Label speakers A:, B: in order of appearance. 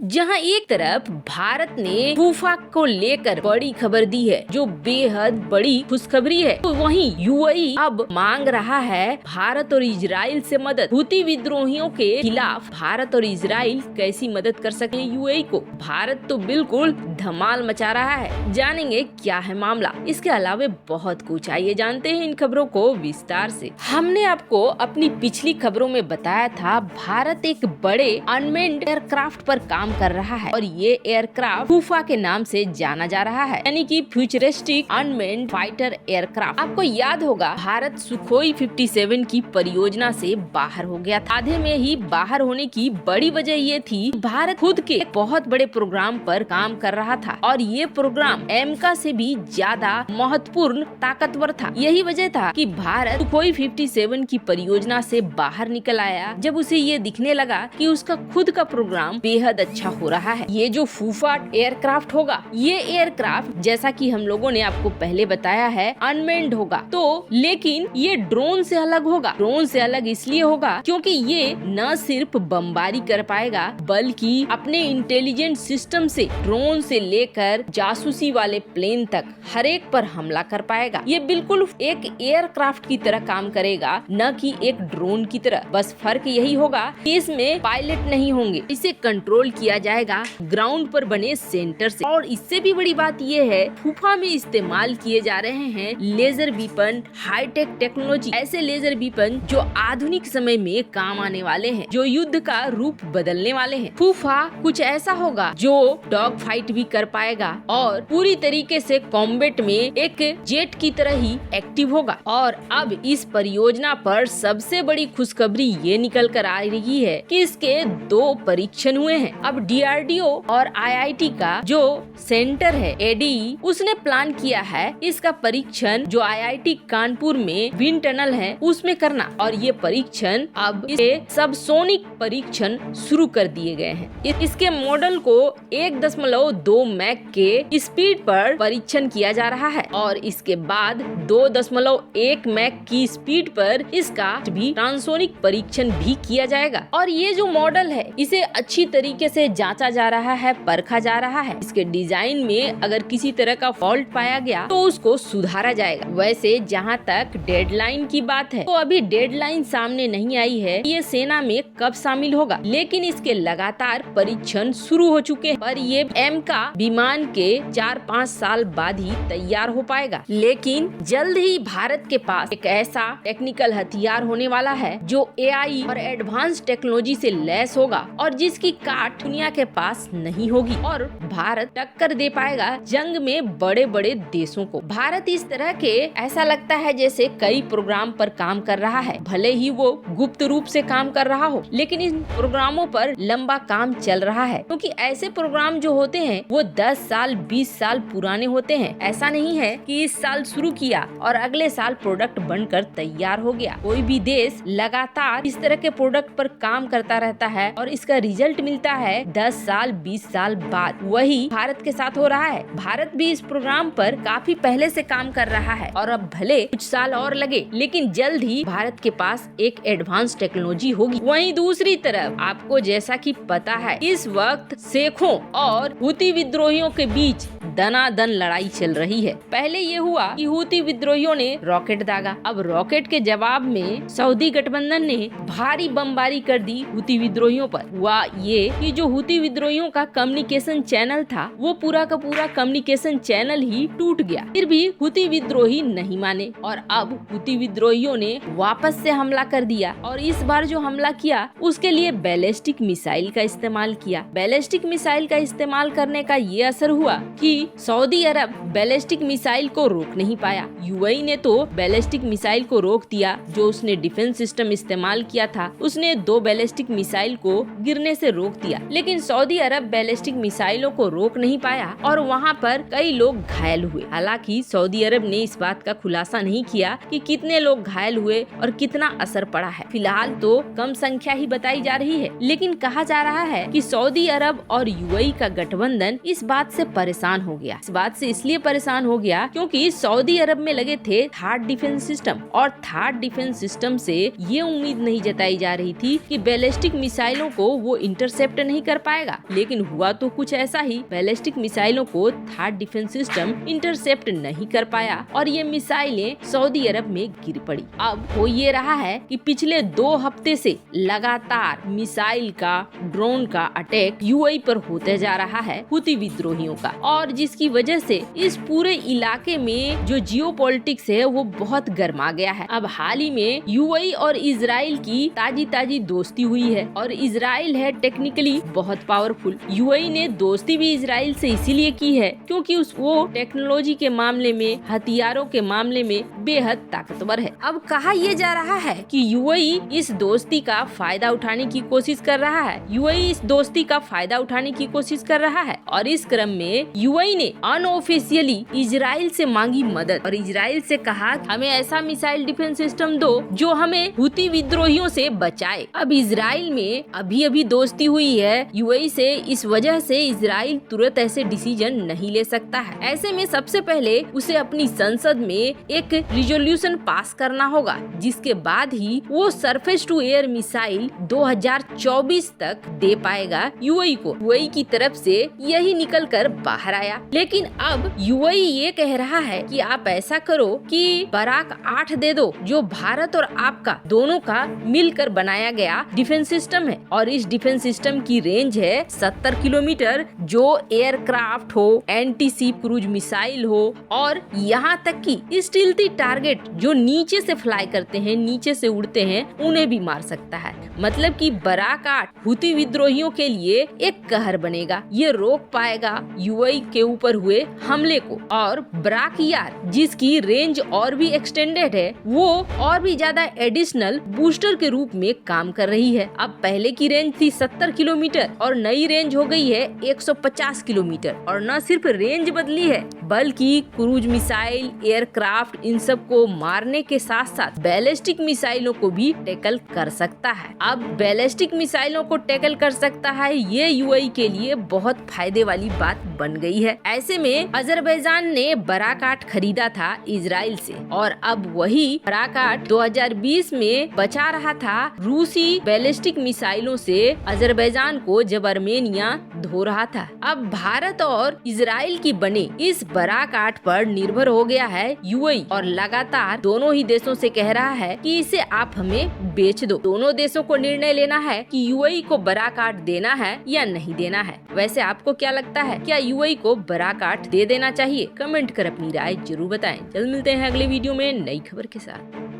A: जहां एक तरफ भारत ने फूफा को लेकर बड़ी खबर दी है जो बेहद बड़ी खुशखबरी है, तो वहीं यूएई अब मांग रहा है भारत और इजराइल से मदद। हुती विद्रोहियों के खिलाफ भारत और इजराइल कैसी मदद कर सके यूएई को। भारत तो बिल्कुल धमाल मचा रहा है। जानेंगे क्या है मामला। इसके अलावा बहुत कुछ, आइए जानते हैं इन खबरों को विस्तार से। हमने आपको अपनी पिछली खबरों में बताया था भारत एक बड़े अनमेन्ड एयरक्राफ्ट पर काम कर रहा है और ये एयरक्राफ्ट फूफा के नाम से जाना जा रहा है, यानी कि फ्यूचरिस्टिक अनमेन्ड फाइटर एयरक्राफ्ट। आपको याद होगा भारत सुखोई 57 की परियोजना से बाहर हो गया था। आधे में ही बाहर होने की बड़ी वजह ये थी भारत खुद के बहुत बड़े प्रोग्राम पर काम कर रहा था और ये प्रोग्राम एमका से भी ज्यादा महत्वपूर्ण ताकतवर था। यही वजह था कि भारत सुखोई 57 की परियोजना से बाहर निकल आया जब उसे ये दिखने लगा कि उसका खुद का प्रोग्राम बेहद अच्छा हो रहा है। ये जो फूफा एयरक्राफ्ट होगा, ये एयरक्राफ्ट जैसा कि हम लोगों ने आपको पहले बताया है अनमेन्ड होगा, तो लेकिन ये ड्रोन से अलग होगा। ड्रोन से अलग इसलिए होगा क्योंकि ये न सिर्फ बमबारी कर पाएगा बल्कि अपने इंटेलिजेंट सिस्टम से ड्रोन से लेकर जासूसी वाले प्लेन तक हर एक पर हमला कर पाएगा। ये बिल्कुल एक एयरक्राफ्ट की तरह काम करेगा, न कि एक ड्रोन की तरह। बस फर्क यही होगा कि इसमें पायलट नहीं होंगे, इसे कंट्रोल किया जाएगा ग्राउंड पर बने सेंटर से। और इससे भी बड़ी बात ये है फूफा में इस्तेमाल किए जा रहे हैं लेजर वीपन, हाईटेक टेक्नोलॉजी, ऐसे लेजर वीपन जो आधुनिक समय में काम आने वाले हैं, जो युद्ध का रूप बदलने वाले हैं। फूफा कुछ ऐसा होगा जो डॉग फाइट भी कर पाएगा और पूरी तरीके से कॉम्बैट में एक जेट की तरह ही एक्टिव होगा। और अब इस परियोजना पर सबसे बड़ी खुशखबरी ये निकल कर आ रही है कि इसके 2 परीक्षण हुए हैं। अब डीआरडीओ और आईआईटी का जो सेंटर है एडीई, उसने प्लान किया है इसका परीक्षण जो आईआईटी कानपुर में विंड टनल है उसमें करना। और ये परीक्षण अब इसके सबसोनिक परीक्षण शुरू कर दिए गए हैं। इसके मॉडल को 1.2 मैक के स्पीड पर परीक्षण किया जा रहा है और इसके बाद 2.1 मैक की स्पीड पर इसका भी ट्रांसोनिक परीक्षण भी किया जाएगा। और ये जो मॉडल है इसे अच्छी तरीके से जांचा जा रहा है, परखा जा रहा है। इसके डिजाइन में अगर किसी तरह का फॉल्ट पाया गया तो उसको सुधारा जाएगा। वैसे जहां तक डेडलाइन की बात है तो अभी डेडलाइन सामने नहीं आई है ये सेना में कब शामिल होगा, लेकिन इसके लगातार परीक्षण शुरू हो चुके हैं। पर ये एमका विमान के 4-5 साल बाद ही तैयार हो पाएगा। लेकिन जल्द ही भारत के पास एक ऐसा टेक्निकल हथियार होने वाला है जो एआई और एडवांस टेक्नोलॉजी से लैस होगा और जिसकी काट दुनिया के पास नहीं होगी और भारत टक्कर दे पाएगा जंग में बड़े बड़े देशों को। भारत इस तरह के ऐसा लगता है जैसे कई प्रोग्राम पर काम कर रहा है, भले ही वो गुप्त रूप से काम कर रहा हो, लेकिन इन प्रोग्रामों पर लंबा काम चल रहा है क्योंकि ऐसे प्रोग्राम जो होते हैं वो 10 साल 20 साल पुराने होते हैं। ऐसा नहीं है कि इस साल शुरू किया और अगले साल प्रोडक्ट बनकर तैयार हो गया। कोई भी देश लगातार इस तरह के प्रोडक्ट पर काम करता रहता है और इसका रिजल्ट मिलता है 10 साल 20 साल बाद। वही भारत के साथ हो रहा है। भारत भी इस प्रोग्राम पर काफी पहले से काम कर रहा है और अब भले कुछ साल और लगे लेकिन जल्द ही भारत के पास एक एडवांस टेक्नोलॉजी होगी। वहीं दूसरी तरफ आपको जैसा कि पता है इस वक्त शेखों और हुती विद्रोहियों के बीच दनादन लड़ाई चल रही है। पहले ये हुआ कि हुती विद्रोहियों ने रॉकेट दागा, अब रॉकेट के जवाब में सऊदी गठबंधन ने भारी बमबारी कर दी हुती विद्रोहियों पर। हुआ ये कि जो हुती विद्रोहियों का कम्युनिकेशन चैनल था वो पूरा का पूरा कम्युनिकेशन चैनल ही टूट गया। फिर भी हुती विद्रोही नहीं माने और अब हुती विद्रोहियों ने वापस से हमला कर दिया और इस बार जो हमला किया उसके लिए बैलिस्टिक मिसाइल का इस्तेमाल किया। बैलिस्टिक मिसाइल का इस्तेमाल करने का ये असर हुआ कि सऊदी अरब बैलिस्टिक मिसाइल को रोक नहीं पाया। यूएई ने तो बैलिस्टिक मिसाइल को रोक दिया, जो उसने डिफेंस सिस्टम इस्तेमाल किया था उसने 2 बैलिस्टिक मिसाइल को गिरने से रोक दिया, लेकिन सऊदी अरब बैलिस्टिक मिसाइलों को रोक नहीं पाया और वहां पर कई लोग घायल हुए। हालांकि सऊदी अरब ने इस बात का खुलासा नहीं किया कि कितने लोग घायल हुए और कितना असर पड़ा है। फिलहाल तो कम संख्या ही बताई जा रही है, लेकिन कहा जा रहा है कि सऊदी अरब और यूएई का गठबंधन इस बात से परेशान हो गया। इस बात से इसलिए परेशान हो गया क्योंकि सऊदी अरब में लगे थे थर्ड डिफेंस सिस्टम और थर्ड डिफेंस सिस्टम से ये उम्मीद नहीं जताई जा रही थी कि बैलिस्टिक मिसाइलों को वो इंटरसेप्ट नहीं कर पाएगा, लेकिन हुआ तो कुछ ऐसा ही। बैलिस्टिक मिसाइलों को थार्ड डिफेंस सिस्टम इंटरसेप्ट नहीं कर पाया और ये मिसाइलें सऊदी अरब में गिर पड़ी। अब हो ये रहा है कि पिछले 2 हफ्ते से लगातार मिसाइल का, ड्रोन का अटैक यूएई पर होते जा रहा है हुती विद्रोहियों का, और जिसकी वजह से इस पूरे इलाके में जो जियोपॉलिटिक्स है वो बहुत गर्मा गया है। अब हाल ही में यूएई और इजराइल की ताजी दोस्ती हुई है और इजराइल है टेक्निकली बहुत पावरफुल। यूएई ने दोस्ती भी इजराइल से इसीलिए की है क्योंकि वो टेक्नोलॉजी के मामले में, हथियारों के मामले में बेहद ताकतवर है। अब कहा यह जा रहा है कि यूएई इस दोस्ती का फायदा उठाने की कोशिश कर रहा है। यूएई इस दोस्ती का फायदा उठाने की कोशिश कर रहा है और इस क्रम में यूएई ने अनऑफिशियली इजराइल से मांगी मदद और इजराइल से कहा हमें ऐसा मिसाइल डिफेंस सिस्टम दो जो हमें हुती विद्रोहियों से बचाए। अब इजराइल में अभी दोस्ती हुई है यूएई से, इस वजह से इजराइल तुरंत ऐसे डिसीजन नहीं ले सकता है। ऐसे में सबसे पहले उसे अपनी संसद में एक रिजोल्यूशन पास करना होगा, जिसके बाद ही वो सरफेस टू एयर मिसाइल 2024 तक दे पाएगा यूएई को। यूएई की तरफ से यही निकल कर बाहर आया, लेकिन अब यूएई ये कह रहा है कि आप ऐसा करो कि बराक 8 दे दो, जो भारत और आपका दोनों का मिलकर बनाया गया डिफेंस सिस्टम है और इस डिफेंस सिस्टम की रेंज है 70 किलोमीटर, जो एयरक्राफ्ट हो, एंटी शिप क्रूज मिसाइल हो और यहाँ तक कि स्टील्थी टारगेट जो नीचे से फ्लाई करते हैं, नीचे से उड़ते हैं, उन्हें भी मार सकता है। मतलब कि बराक 8 हुती विद्रोहियों के लिए एक कहर बनेगा। ये रोक पाएगा यूएई के ऊपर हुए हमले को। और बराक यार जिसकी रेंज और भी एक्सटेंडेड है, वो और भी ज्यादा एडिशनल बूस्टर के रूप में काम कर रही है। अब पहले की रेंज थी 70 किलोमीटर और नई रेंज हो गई है 150 किलोमीटर। और न सिर्फ रेंज बदली है बल्कि क्रूज मिसाइल, एयरक्राफ्ट, इन सब को मारने के साथ साथ बैलिस्टिक मिसाइलों को भी टैकल कर सकता है। अब बैलिस्टिक मिसाइलों को टैकल कर सकता है, ये यूएई के लिए बहुत फायदे वाली बात बन गई है। ऐसे में अजरबैजान ने बराक 8 खरीदा था इजराइल से और अब वही बराक 8 2020 में बचा रहा था रूसी बैलिस्टिक मिसाइलों से अजरबैजान को, जब अर्मेनिया धो रहा था। अब भारत और इजराइल की बने इस बराक 8 पर निर्भर हो गया है यूएई और लगातार दोनों ही देशों से कह रहा है कि इसे आप हमें बेच दो। दोनों देशों को निर्णय लेना है कि यूएई को बराक 8 देना है या नहीं देना है। वैसे आपको क्या लगता है, क्या यूएई को बराक 8 दे देना चाहिए? कमेंट कर अपनी राय जरूर बताएं। जल्द मिलते हैं अगले वीडियो में नई खबर के साथ।